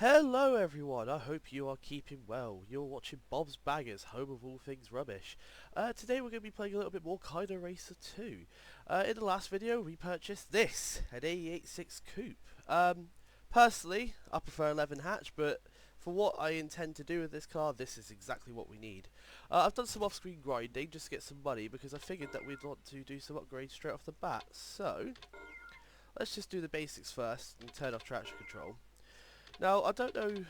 Hello everyone, I hope you are keeping well. You're watching Bob's Baggers, home of all things rubbish. Today we're going to be playing a little bit more Kaido Racer 2. In the last video we purchased this, an AE86 Coupe. Personally, I prefer 11 hatch, but for what I intend to do with this car, this is exactly what we need. I've done some off-screen grinding just to get some money because I figured that we'd want to do some upgrades straight off the bat. So, let's just do the basics first and turn off traction control. Now, I don't know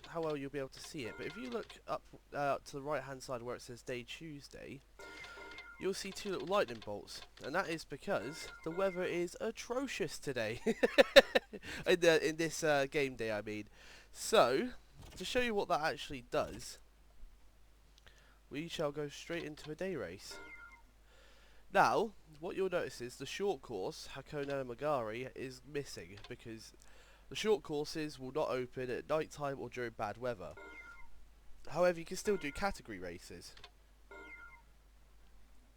how well you'll be able to see it, but if you look up to the right hand side where it says Day Tuesday, you'll see two little lightning bolts, and that is because the weather is atrocious today. in this game day, I mean. So, to show you what that actually does, we shall go straight into a day race. Now, what you'll notice is the short course, Hakone Magari, is missing because the short courses will not open at night time or during bad weather. However, you can still do category races.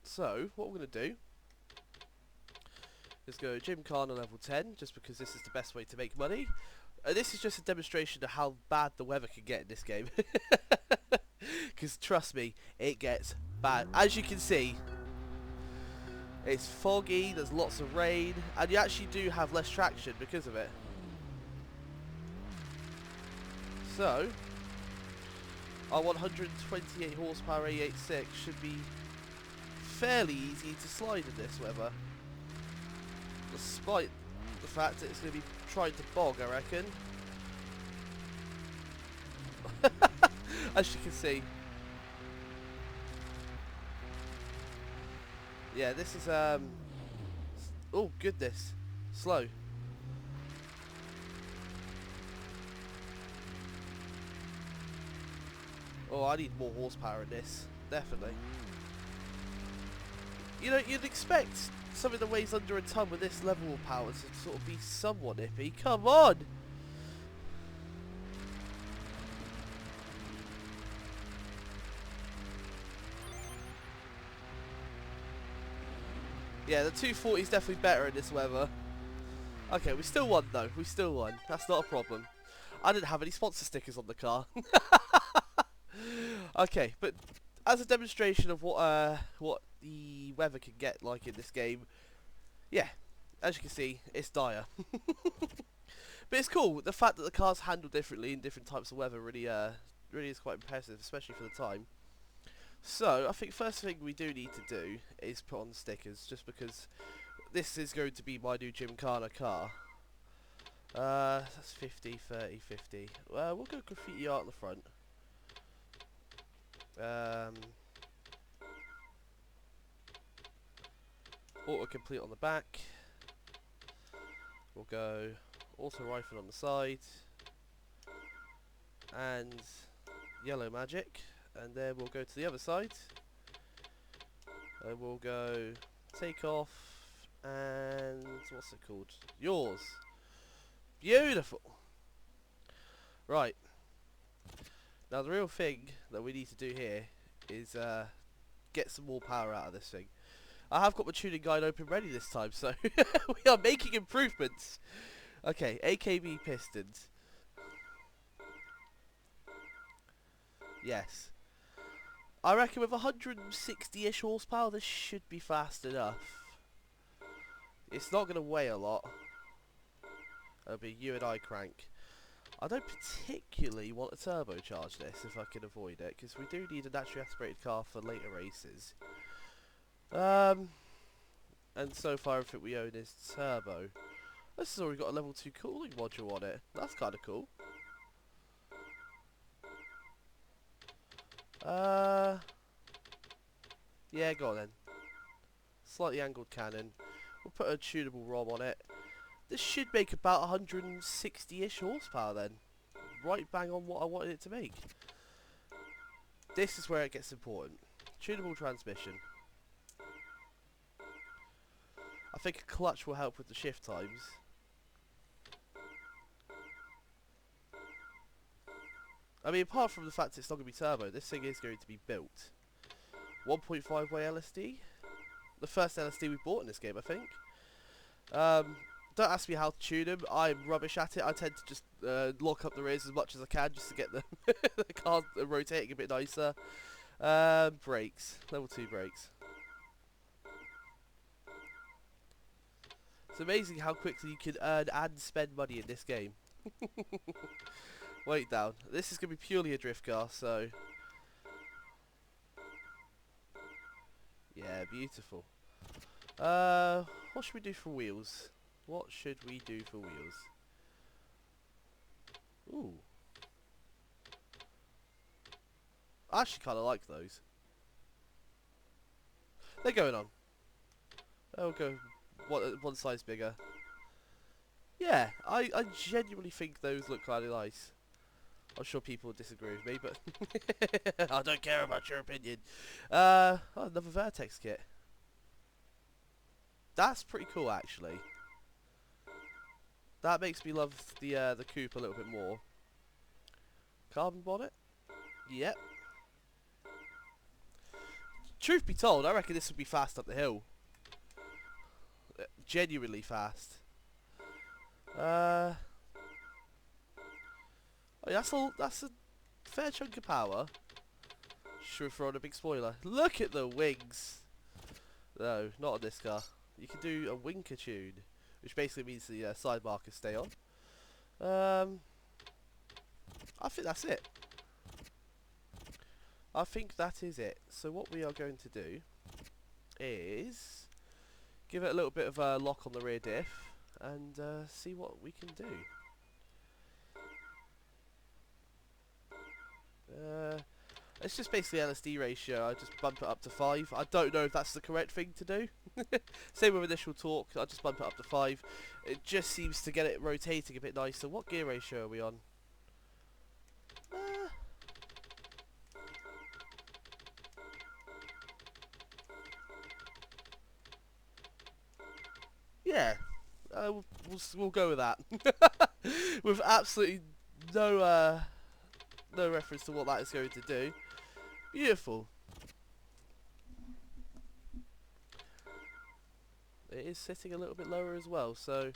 So, what we're going to do is go Gymkhana level 10, just because this is the best way to make money. This is just a demonstration of how bad the weather can get in this game. Because trust me, it gets bad. As you can see, it's foggy, there's lots of rain, and you actually do have less traction because of it. So, our 128 horsepower A86 should be fairly easy to slide in this weather, despite the fact that it's going to be trying to bog, I reckon. As you can see. Yeah, this is, oh goodness, slow. Oh, I need more horsepower in this, definitely. You know, you'd expect something that weighs under a ton with this level of power to sort of be somewhat nippy. Come on! Yeah, the 240 is definitely better in this weather. Okay, we still won though. We still won. That's not a problem. I didn't have any sponsor stickers on the car. Okay, but as a demonstration of what the weather can get like in this game, yeah, as you can see, it's dire. But it's cool. The fact that the cars handle differently in different types of weather really is quite impressive, especially for the time. So I think first thing we do need to do is put on stickers, just because this is going to be my new Gymkhana car. That's 50, 30, 50. We'll go graffiti art on the front. Auto complete on the back. We'll go auto rifle on the side. And yellow magic. And then we'll go to the other side. And we'll go take off. And what's it called? Yours. Beautiful. Right. Now the real thing that we need to do here is get some more power out of this thing. I have got my tuning guide open ready this time, so we are making improvements. Okay, AKB pistons. Yes. I reckon with 160-ish horsepower this should be fast enough. It's not going to weigh a lot. It'll be you and I crank. I don't particularly want to turbocharge this if I can avoid it, because we do need a naturally aspirated car for later races. And so far everything we own is turbo. This has already got a level 2 cooling module on it. That's kind of cool. Yeah, go on then. Slightly angled cannon. We'll put a tunable ROM on it. This should make about 160-ish horsepower then. Right bang on what I wanted it to make. This is where it gets important. Tunable transmission. I think a clutch will help with the shift times. I mean, apart from the fact it's not going to be turbo, this thing is going to be built. 1.5 way LSD. The first LSD we bought in this game, I think. Don't ask me how to tune them. I'm rubbish at it. I tend to just lock up the rears as much as I can just to get the, the car rotating a bit nicer. Brakes. Level 2 brakes. It's amazing how quickly you can earn and spend money in this game. Wait down. This is going to be purely a drift car, so... Yeah, beautiful. What should we do for wheels? What should we do for wheels? Ooh. I actually kind of like those. They're going on. They'll go one size bigger. Yeah, I genuinely think those look kind of nice. I'm sure people will disagree with me, but I don't care about your opinion. Oh, another Vertex kit. That's pretty cool, actually. That makes me love the coupe a little bit more. Carbon bonnet. Yep. Truth be told, I reckon this would be fast up the hill. Genuinely fast. Oh, yeah, that's a fair chunk of power. Should have thrown a big spoiler. Look at the wings. No, not on this car. You can do a winker tune, which basically means the side markers stay on. I think that's it. I think that is it. So what we are going to do is give it a little bit of a lock on the rear diff and see what we can do. It's just basically LSD ratio. I just bump it up to 5. I don't know if that's the correct thing to do. Same with initial torque. I just bump it up to 5. It just seems to get it rotating a bit nicer. What gear ratio are we on? Yeah, we'll go with that. With absolutely no no reference to what that is going to do. Beautiful. It is sitting a little bit lower as well, so...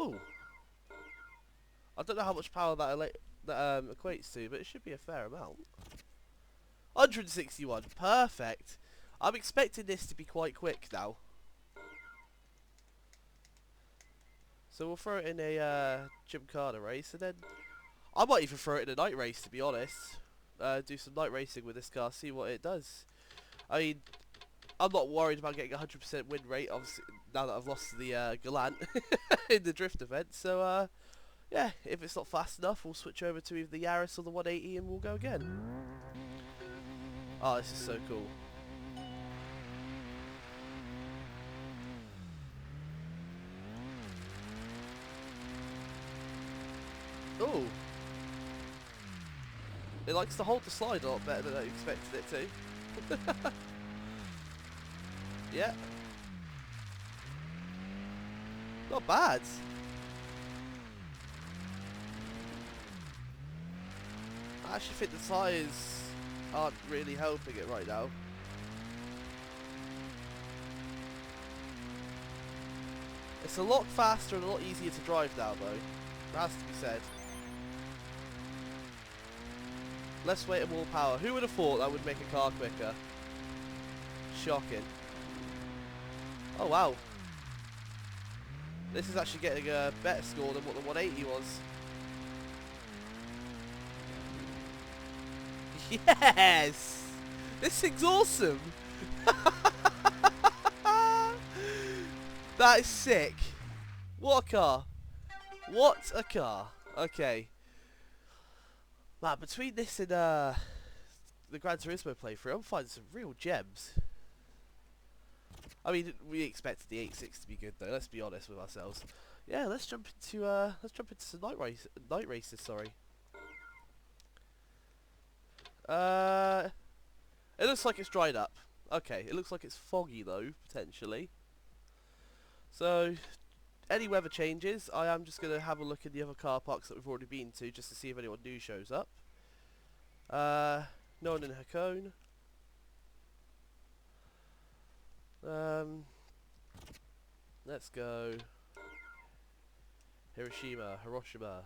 Ooh. I don't know how much power that equates to, but it should be a fair amount. 161. Perfect. I'm expecting this to be quite quick now. So we'll throw it in a Gymkhana race, and then... I might even throw it in a night race, to be honest. Do some night racing with this car, see what it does. I mean... I'm not worried about getting 100% win rate, obviously, now that I've lost the Galant in the drift event. So, yeah, if it's not fast enough, we'll switch over to either the Yaris or the 180 and we'll go again. Oh, this is so cool. Ooh. It likes to hold the slide a lot better than I expected it to. Yeah. Not bad. I actually think the tyres aren't really helping it right now. It's a lot faster and a lot easier to drive now though. That has to be said. Less weight and more power. Who would have thought that would make a car quicker? Shocking. Oh wow. This is actually getting a better score than what the 180 was. Yes! This thing's awesome! That is sick. What a car. What a car. Okay. Man, between this and the Gran Turismo playthrough, I'm finding some real gems. I mean, we expected the 86 to be good though. Let's be honest with ourselves. Yeah, let's jump into some night races. Sorry. It looks like it's dried up. Okay, it looks like it's foggy though potentially. So, any weather changes, I am just gonna have a look in the other car parks that we've already been to just to see if anyone new shows up. No one in Hakone. Let's go Hiroshima.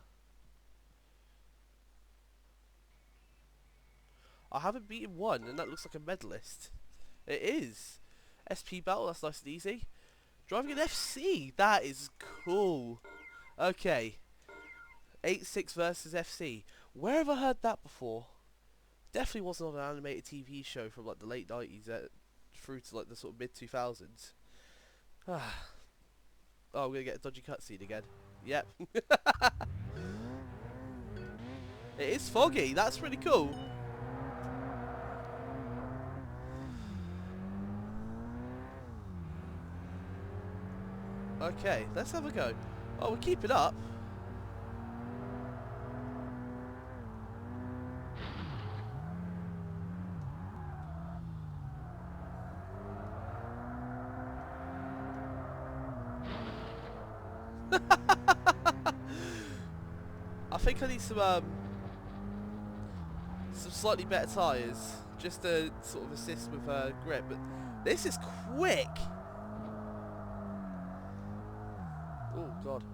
I haven't beaten one, and that looks like a medalist. It is. SP battle, that's nice and easy. Driving an FC, that is cool. Okay. 8-6 versus FC. Where have I heard that before? Definitely wasn't on an animated TV show from like the late 90s through to like the sort of mid 2000s. Oh, we're gonna get a dodgy cutscene again. Yep. It is foggy, that's really cool. Okay, let's have a go. Oh, we'll keep it up. I think I need some slightly better tyres, just to sort of assist with grip. But this is quick. Oh god,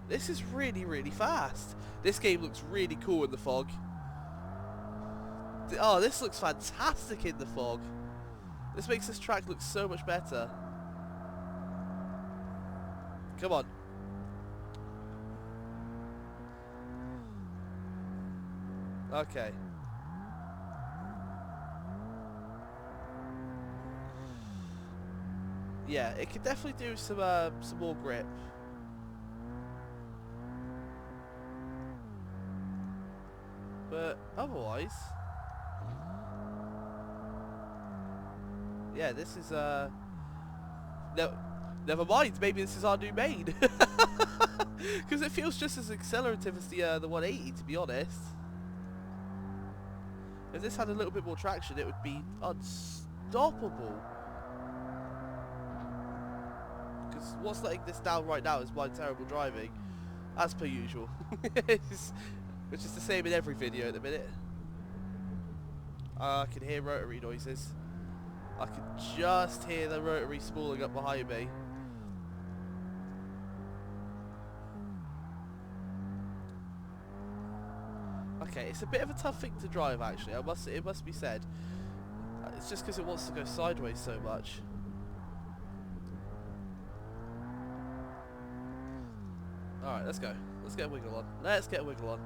this is really, really fast. This game looks really cool in the fog. Oh, this looks fantastic in the fog. This makes this track look so much better. Come on. Okay. Yeah, it could definitely do some more grip. But otherwise, yeah, this is never mind. Maybe this is our new main, because it feels just as accelerative as the 180. To be honest, if this had a little bit more traction, it would be unstoppable. Because what's letting this down right now is my terrible driving, as per usual. Which is the same in every video at the minute. I can hear rotary noises. I can just hear the rotary spooling up behind me. Okay, it's a bit of a tough thing to drive actually, it must be said. It's just because it wants to go sideways so much. Alright, let's go. Let's get a wiggle on. Let's get a wiggle on.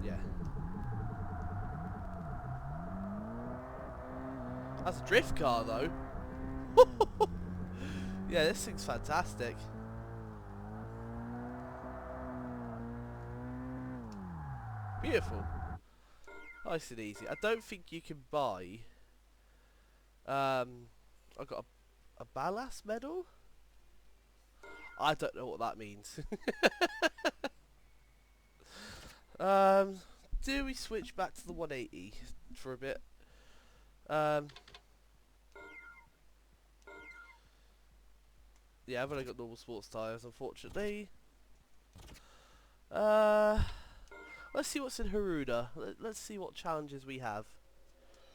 Yeah. That's a drift car though. Yeah, this thing's fantastic. Beautiful. Nice and easy. I don't think you can buy I've got a ballast medal? I don't know what that means. Do we switch back to the 180 for a bit? Yeah, I've only got normal sports tyres, unfortunately. Let's see what's in Haruda. Let's see what challenges we have.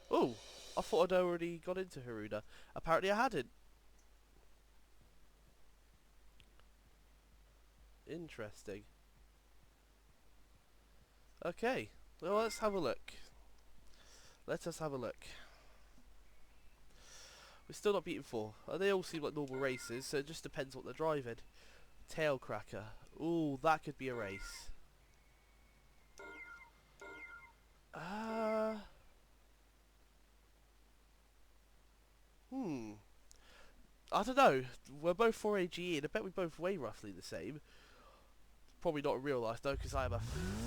Oh, I thought I'd already got into Haruda. Apparently I hadn't. Interesting. Okay, well, let's have a look. Let us have a look. We're still not beating 4. They all seem like normal races, so it just depends what they're driving. Tail cracker. Ooh, that could be a race. I don't know. We're both 4AGE, and I bet we both weigh roughly the same. Probably not in real life though, because I am a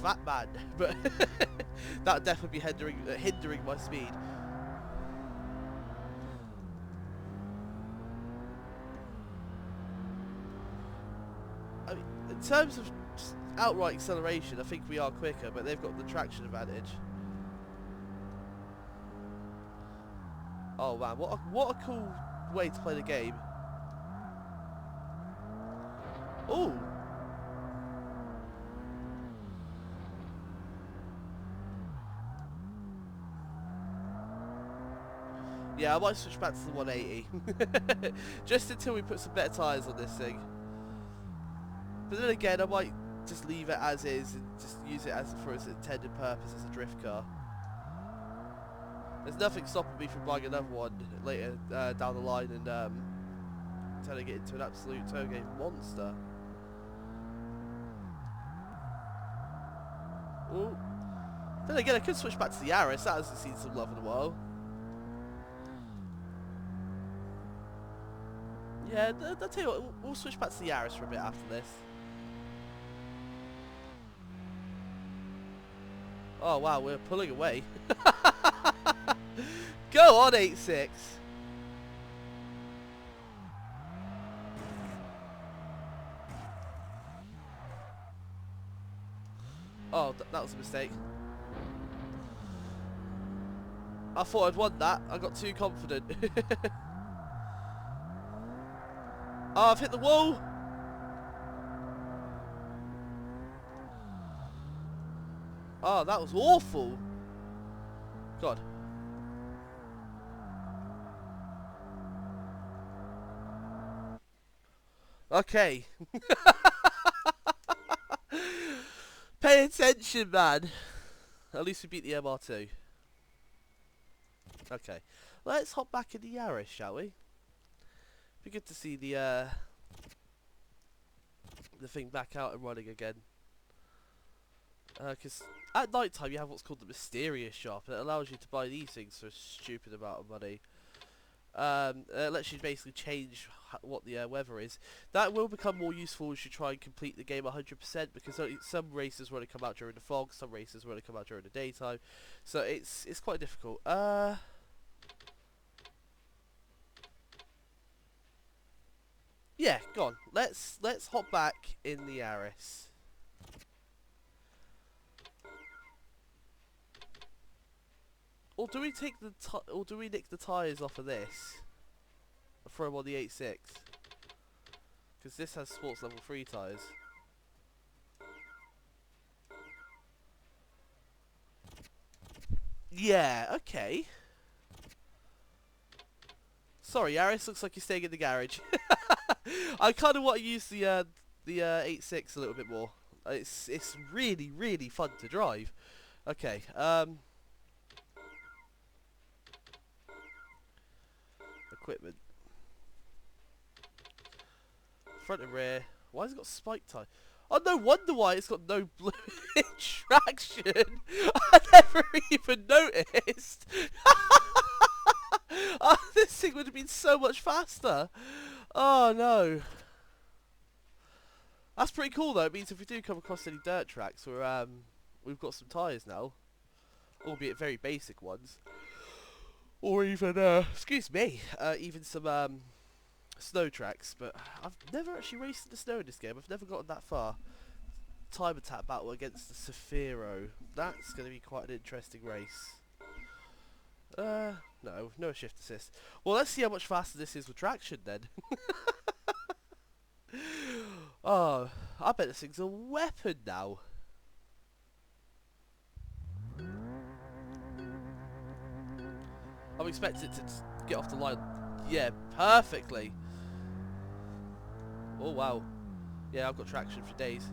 fat man. But that would definitely be hindering my speed. I mean, in terms of outright acceleration, I think we are quicker, but they've got the traction advantage. Oh man, what a cool way to play the game. Oh. Yeah, I might switch back to the 180. Just until we put some better tyres on this thing. But then again, I might just leave it as is and just use it as for its intended purpose as a drift car. There's nothing stopping me from buying another one later down the line and turning it into an absolute tailgate monster. Ooh. Then again, I could switch back to the Yaris. That hasn't seen some love in a while. Yeah, I'll tell you what, we'll switch back to the Yaris for a bit after this. Oh wow, we're pulling away. Go on, 8-6. Oh, that was a mistake. I thought I'd won that. I got too confident. Oh, I've hit the wall. Oh, that was awful. God. Okay. Pay attention, man. At least we beat the MR2. Okay. Let's hop back in the Yaris, shall we? Be good to see the thing back out and running again. Because at night time you have what's called the mysterious shop, and it allows you to buy these things for a stupid amount of money. It lets you basically change what the weather is. That will become more useful as you try and complete the game 100%, because some races will only come out during the fog, some races will only come out during the daytime, so it's quite difficult. Yeah, go on. Let's hop back in the Yaris. Or do we take the or do we nick the tyres off of this? Or throw them on the 8.6? Because this has sports level 3 tyres. Yeah, okay. Sorry, Yaris, looks like you're staying in the garage. I kind of want to use the 8.6 a little bit more. It's really fun to drive. Okay, equipment. Front and rear. Why has it got spike tyre? Oh, no wonder why it's got no blue traction. I never even noticed. Oh, this thing would have been so much faster. Oh no. That's pretty cool though. It means if we do come across any dirt tracks, we've got some tyres now, albeit very basic ones. Or even, excuse me, even some snow tracks. But I've never actually raced in the snow in this game. I've never gotten that far. Time attack battle against the Saphiro. That's going to be quite an interesting race. No shift assist. Well, let's see how much faster this is with traction then. Oh, I bet this thing's a weapon now. I'm expecting it to get off the line. Yeah, perfectly. Oh, wow. Yeah, I've got traction for days.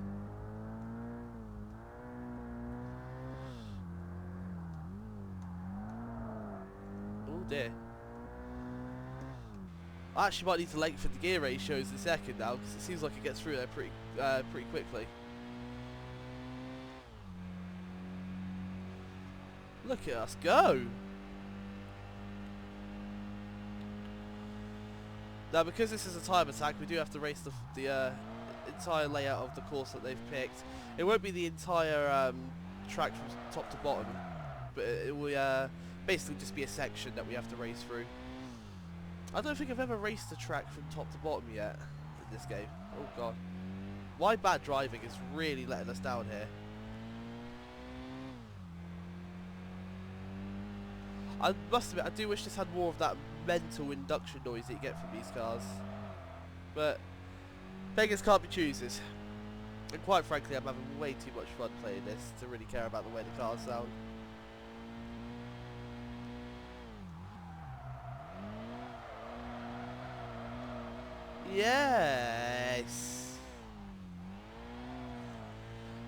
Oh, dear. I actually might need to lengthen the gear ratios in a second now, because it seems like it gets through there pretty quickly. Look at us go! Now, because this is a time attack, we do have to race the entire layout of the course that they've picked. It won't be the entire track from top to bottom, but it will basically just be a section that we have to race through. I don't think I've ever raced a track from top to bottom yet in this game. Oh god. Why bad driving is really letting us down here. I must admit, I do wish this had more of that mental induction noise that you get from these cars. But beggars can't be choosers. And quite frankly, I'm having way too much fun playing this to really care about the way the cars sound. Yes.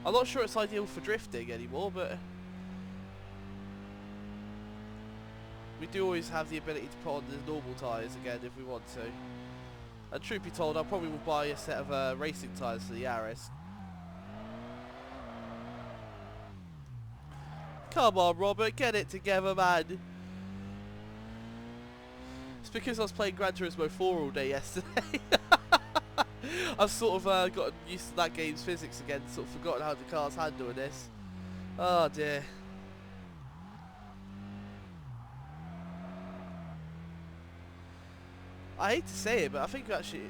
I'm not sure it's ideal for drifting anymore, but we do always have the ability to put on the normal tyres again if we want to. And truth be told, I probably will buy a set of racing tyres for the Yaris. Come on, Robert, get it together, man. It's because I was playing Gran Turismo 4 all day yesterday. I've sort of gotten used to that game's physics again, sort of forgotten how the cars handle in this. Oh dear. I hate to say it, but I think actually...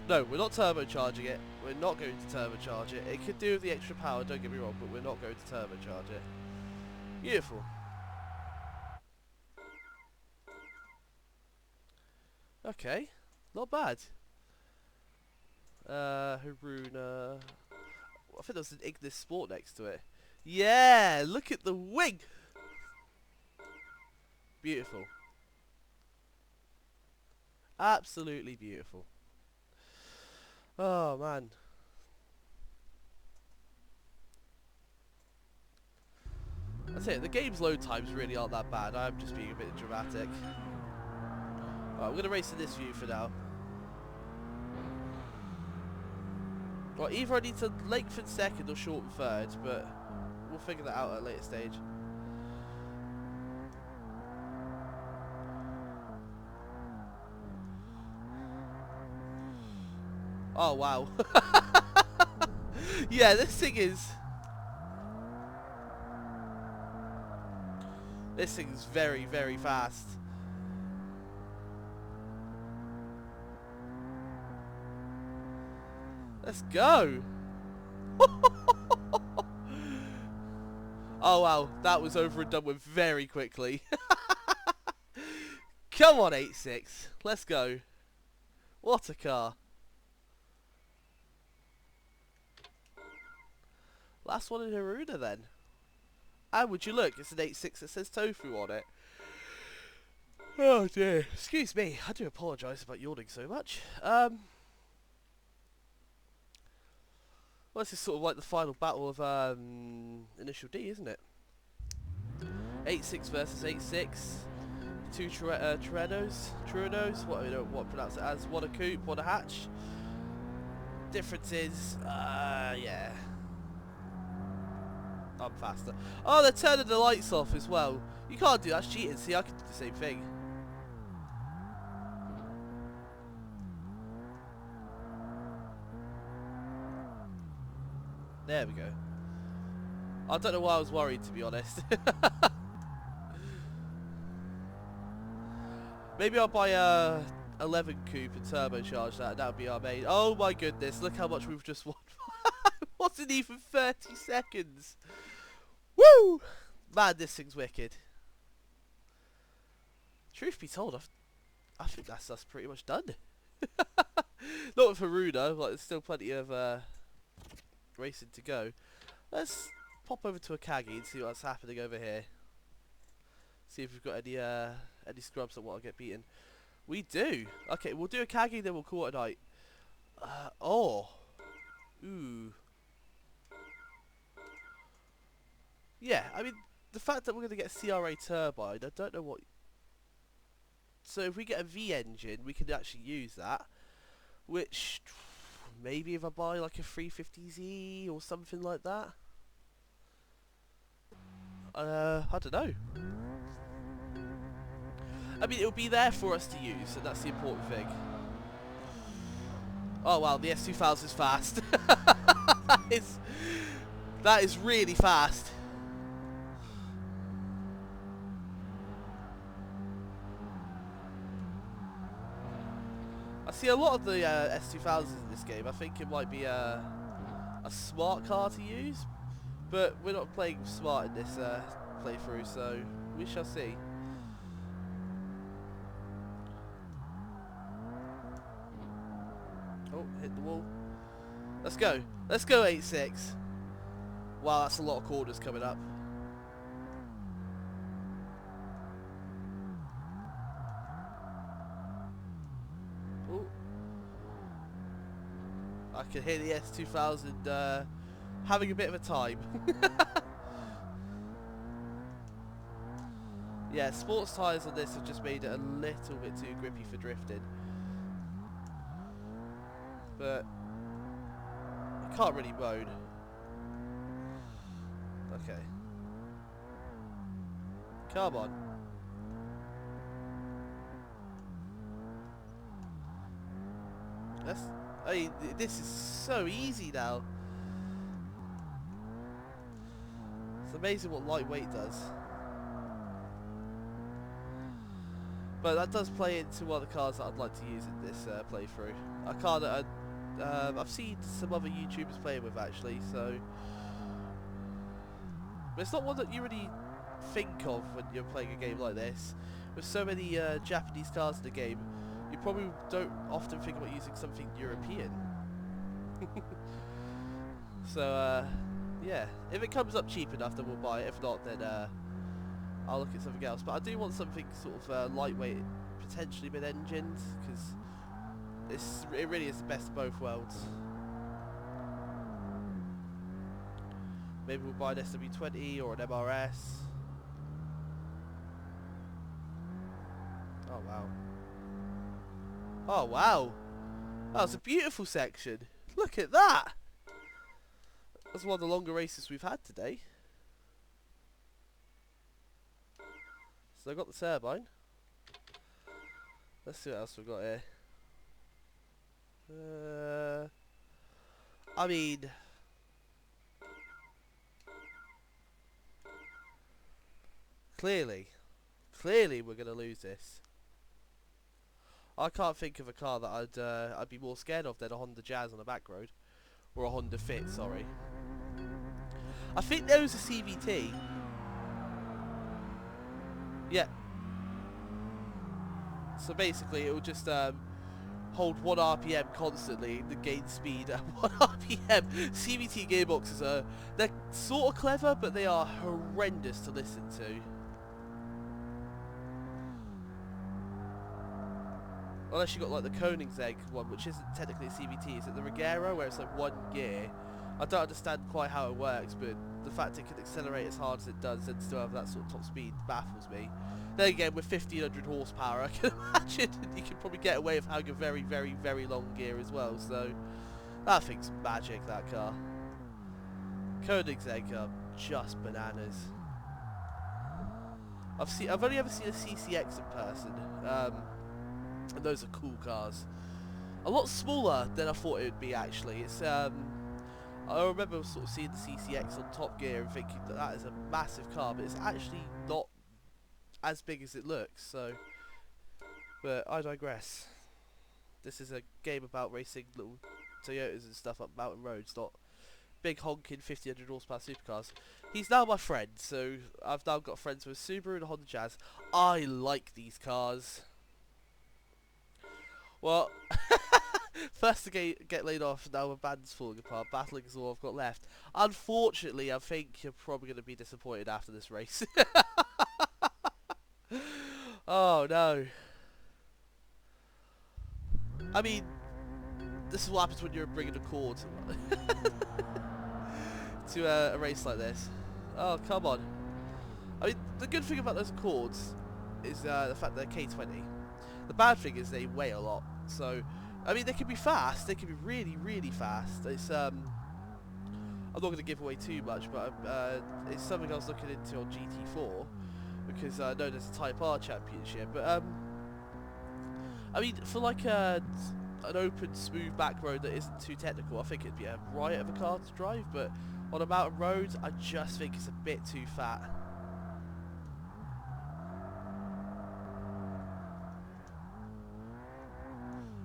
No, we're not turbocharging it. We're not going to turbocharge it. It could do with the extra power, don't get me wrong, but we're not going to turbocharge it. Beautiful. Okay, not bad. Haruna... I think there's an Ignis Sport next to it. Yeah, look at the wing! Beautiful. Absolutely beautiful. Oh, man. That's it. The game's load times really aren't that bad. I'm just being a bit dramatic. Right, we're going to race in this view for now. Well, either I need to lengthen second or shorten third, but we'll figure that out at a later stage. Oh, wow. Yeah, this thing is... This thing is very, very fast. Let's go. Oh, wow. That was over and done with very quickly. Come on, 8.6. Let's go. What a car. Last one in Haruna then. And would you look, it's an 8.6 that says tofu on it. Oh dear. Excuse me, I do apologise about yawning so much. Well, this is sort of like the final battle of Initial D, isn't it? 8.6 versus 8.6. Two Truenos, what I don't know what to pronounce it as. One a coupe, one a hatch. Difference is, yeah. I'm faster. Oh, they're turning the lights off as well. You can't do that, that's cheating. See, I can do the same thing. There we go. I don't know why I was worried, to be honest. Maybe I'll buy a 11 coupe and turbocharge that. That would be our main. Oh my goodness, look how much we've just won. It wasn't even 30 seconds. Woo! Man, this thing's wicked. Truth be told, I think that's us pretty much done. Not with Haruna, like there's still plenty of racing to go. Let's pop over to Akagi and see what's happening over here. See if we've got any scrubs that want to get beaten. We do. Okay, we'll do Akagi, then we'll call it a night. Oh. Ooh. Yeah, I mean, the fact that we're going to get a CRA turbine, I don't know what... So if we get a V engine, we can actually use that. Which, maybe if I buy like a 350Z or something like that. I don't know. I mean, it'll be there for us to use, and that's the important thing. Oh wow, the S2000 is fast. that is really fast. I see a lot of the S2000s in this game. I think it might be a smart car to use, but we're not playing smart in this playthrough, so we shall see. Oh, hit the wall. Let's go. Let's go 8.6. Wow, that's a lot of corners coming up. I can hear the S2000 having a bit of a time. Yeah, sports tyres on this have just made it a little bit too grippy for drifting. But I can't really moan. Okay. Come on. I mean, this is so easy now. It's amazing what lightweight does. But that does play into one of the cars that I'd like to use in this playthrough. I can't. I've seen some other YouTubers playing with actually, so. But it's not one that you really think of when you're playing a game like this. With so many Japanese cars in the game, you probably don't often think about using something European. So, yeah. If it comes up cheap enough, then we'll buy it. If not, then I'll look at something else. But I do want something sort of lightweight, potentially mid-engined, because it really is the best of both worlds. Maybe we'll buy an SW20 or an MRS. Oh wow. Oh wow. That was a beautiful section. Look at that. That's one of the longer races we've had today. So I got the turbine. Let's see what else we've got here. I mean, clearly we're gonna lose this. I can't think of a car that I'd be more scared of than a Honda Jazz on a back road, or a Honda Fit. Sorry. I think there was a CVT. Yeah. So basically, it will just hold 1 RPM constantly, the gain speed at 1 RPM. CVT gearboxes they're sort of clever, but they are horrendous to listen to. Unless you got like the Koenigsegg one, which isn't technically a CVT, is it the Regera, where it's like 1 gear? I don't understand quite how it works, but the fact it can accelerate as hard as it does and still have that sort of top speed baffles me. Then again, with 1500 horsepower, I can imagine you can probably get away with having a very, very, very long gear as well. So that thing's magic, that car. Koenigsegg are just bananas. I've only ever seen a CCX in person, and those are cool cars. A lot smaller than I thought it would be actually. It's I remember sort of seeing the CCX on Top Gear and thinking that is a massive car, but it's actually not as big as it looks. So, but I digress. This is a game about racing little Toyotas and stuff up mountain roads, not big honking 1500 horsepower supercars. He's now my friend, so I've now got friends with Subaru and Honda Jazz. I like these cars. Well, first to get laid off, now my band's falling apart, battling is all I've got left. Unfortunately, I think you're probably going to be disappointed after this race. Oh no. I mean, this is what happens when you're bringing a cord to a race like this. Oh, come on. I mean, the good thing about those Accords is the fact that they're K20. The bad thing is they weigh a lot. So, I mean, they can be fast. They can be really, really fast. It's I'm not going to give away too much, but it's something I was looking into on GT4 because I know there's a Type R championship. But I mean, for like an open, smooth back road that isn't too technical, I think it'd be a riot of a car to drive. But on a mountain road, I just think it's a bit too fat.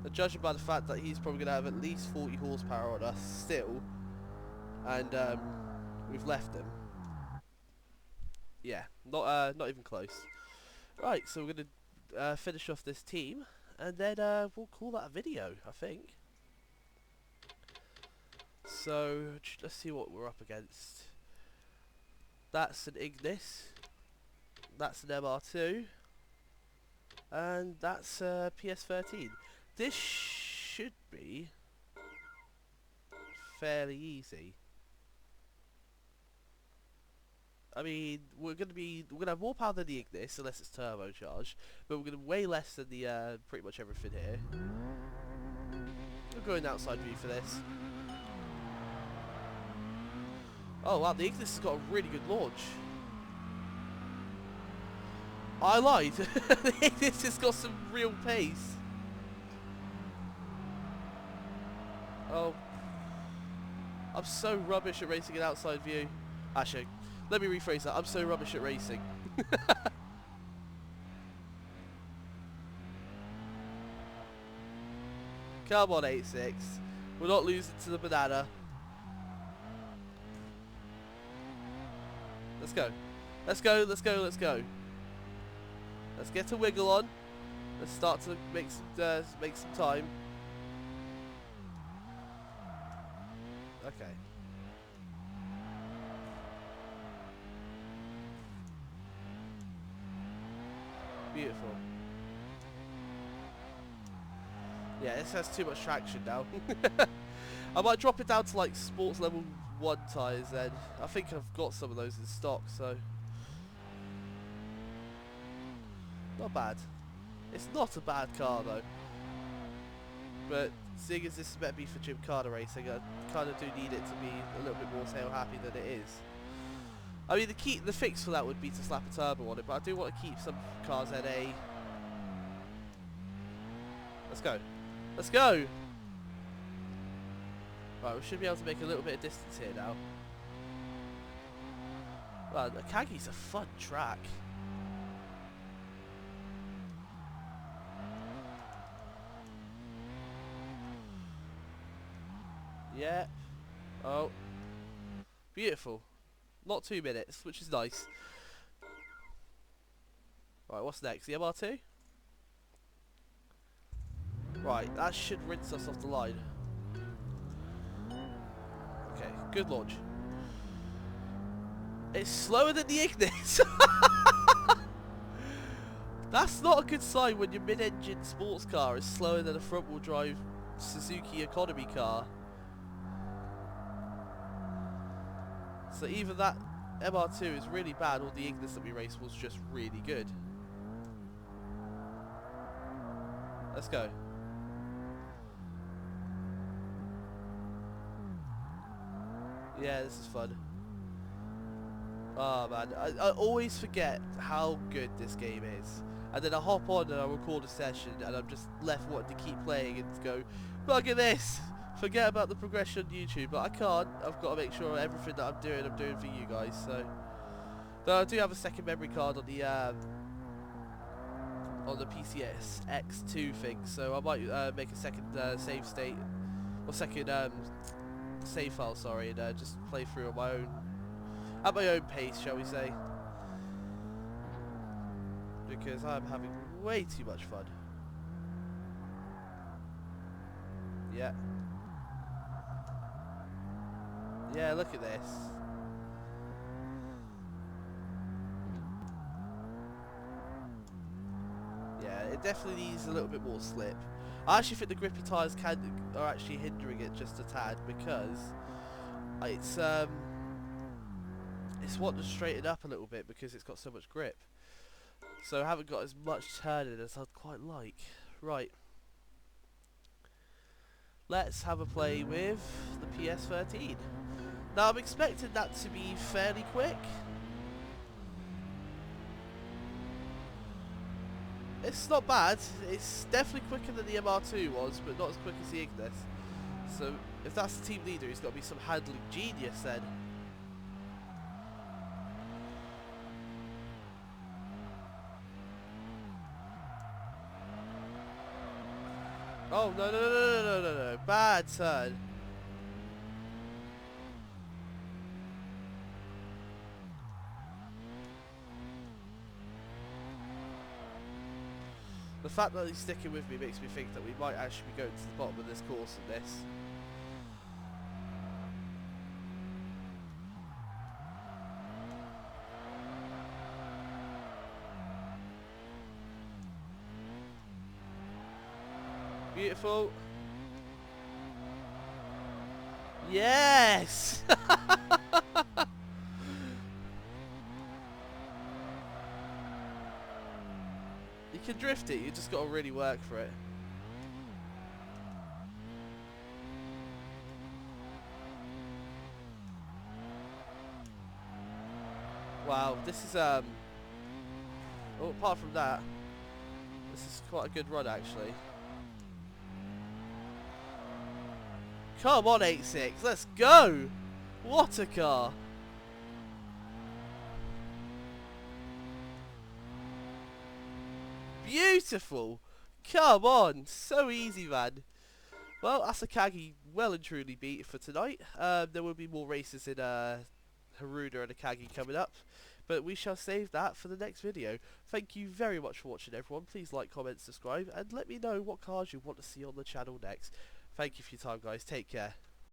And judging by the fact that he's probably going to have at least 40 horsepower on us still, and we've left him. Yeah, not even close. Right, so we're going to finish off this team, and then we'll call that a video, I think. So let's see what we're up against. That's an Ignis. That's an MR2. And that's PS13. This should be fairly easy. I mean, we're gonna have more power than the Ignis unless it's turbocharged, but we're gonna way less than the pretty much everything here. We're going outside view for this. Oh wow, the Ignis has got a really good launch. I lied. The Ignis has got some real pace. Oh, I'm so rubbish at racing an outside view. Actually, let me rephrase that. I'm so rubbish at racing. Come on, 8-6. We're not losing to the banana. Let's go. Let's go, let's go, let's go. Let's get a wiggle on. Let's start to make some time. Okay. Beautiful. Yeah, this has too much traction now. I might drop it down to like sports level 1 tyres then. I think I've got some of those in stock, so not bad. It's not a bad car though. But seeing as this is meant to be for Gymkhana racing, I kind of do need it to be a little bit more tail happy than it is. I mean, the fix for that would be to slap a turbo on it, but I do want to keep some cars at a. Let's go. Let's go! Right, we should be able to make a little bit of distance here now. Well, Akagi's a fun track. Yeah. Oh. Beautiful. Not 2 minutes, which is nice. Right, what's next? The MR2? Right, that should rinse us off the line. Okay, good launch. It's slower than the Ignis! That's not a good sign when your mid-engine sports car is slower than a front-wheel drive Suzuki economy car. So either that MR2 is really bad or the Ignis that we raced was just really good. Let's go. Yeah, this is fun. Oh man, I always forget how good this game is. And then I hop on and I record a session and I'm just left wanting to keep playing and go, look at this! Forget about the progression on YouTube, but I can't. I've got to make sure everything that I'm doing for you guys, so. Though I do have a second memory card on the PCS X2 thing, so I might make a second save state, or second save file, sorry, and just play through on my own, at my own pace, shall we say, because I'm having way too much fun. Yeah. Yeah, look at this. Yeah, it definitely needs a little bit more slip. I actually think the grippy tyres are actually hindering it just a tad, because it's wanting to straighten up a little bit because it's got so much grip. So I haven't got as much turning as I'd quite like. Right. Let's have a play with the PS13. Now I'm expecting that to be fairly quick. It's not bad. It's definitely quicker than the MR2 was, but not as quick as the Ignis. So if that's the team leader, he's got to be some handling genius then. Oh, no, no, no, no, no, no, no, bad turn. The fact that he's sticking with me makes me think that we might actually be going to the bottom of this course in this. Beautiful. Yes! You can drift it, you just got to really work for it. Wow, this is oh, apart from that, this is quite a good run actually. Come on 8.6, let's go! What a car! Beautiful! Come on, so easy, man. Well, Asakagi well and truly beat for tonight. There will be more races in Haruda and Akagi coming up, but we shall save that for the next video. Thank you very much for watching, everyone. Please like, comment, subscribe, and let me know what cars you want to see on the channel next. Thank you for your time, guys. Take care.